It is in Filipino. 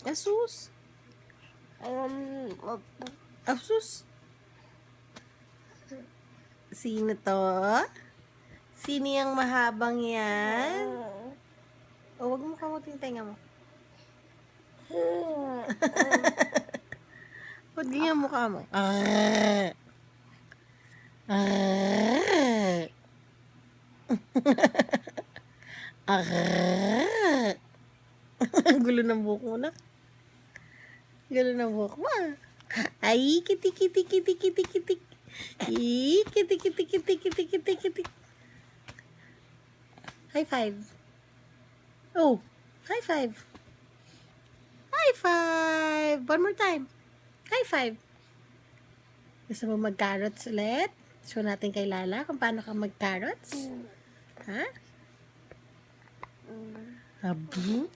Asus. Asus. Sino to? Sino yung mahabang yan? O, wag mo kamutin tenga mo. Wag yung mukha mo. Ang gulo ng buhok mo na. Gulo ng buhok mo. Ay, kiti. Kiti. High five. Oh, high five. High five. One more time. High five. Gusto mo mag-carrots ulit? Show natin kay Lala kung paano ka mag-carrots. Ha? Abu?